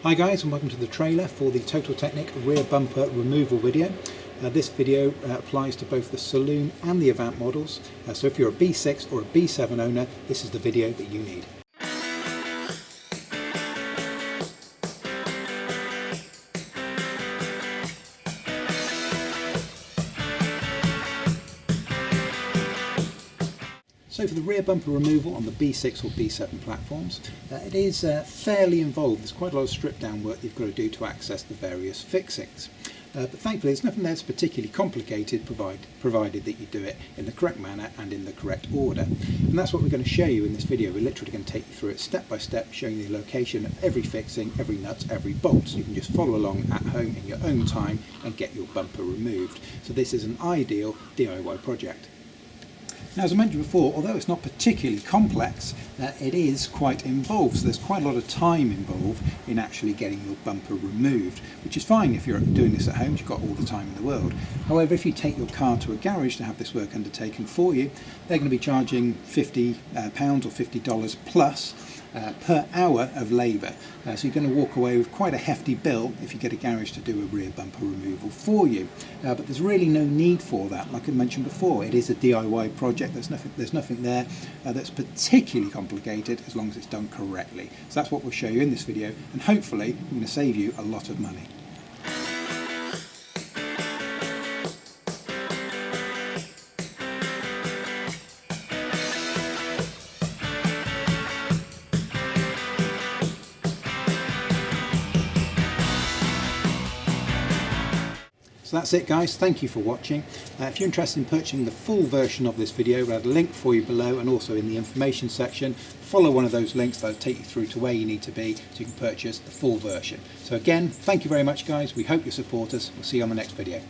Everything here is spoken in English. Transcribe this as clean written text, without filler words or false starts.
Hi guys, and welcome to the trailer for the Total Technik rear bumper removal video. This video applies to both the saloon and the Avant models, so if you're a B6 or a B7 owner, this is the video that you need. So for the rear bumper removal on the B6 or B7 platforms, it is fairly involved. There's quite a lot of strip down work you've got to do to access the various fixings. But thankfully there's nothing that's particularly complicated, provided that you do it in the correct manner and in the correct order. And that's what we're going to show you in this video. We're literally going to take you through it step by step, showing you the location of every fixing, every nut, every bolt. So you can just follow along at home in your own time and get your bumper removed. So this is an ideal DIY project. Now, as I mentioned before, although it's not particularly complex, it is quite involved. So there's quite a lot of time involved in actually getting your bumper removed, which is fine if you're doing this at home, you've got all the time in the world. However, if you take your car to a garage to have this work undertaken for you, they're going to be charging £50 or $50 plus per hour of labour. So you're going to walk away with quite a hefty bill if you get a garage to do a rear bumper removal for you. But there's really no need for that. Like I mentioned before, it is a DIY project. There's nothing there that's particularly complicated as long as it's done correctly. So that's what we'll show you in this video, and hopefully we're going to save you a lot of money. So that's it guys, thank you for watching. If you're interested in purchasing the full version of this video, we'll have a link for you below and also in the information section. Follow one of those links, that'll take you through to where you need to be so you can purchase the full version. So again, thank you very much guys, we hope you support us, we'll see you on the next video.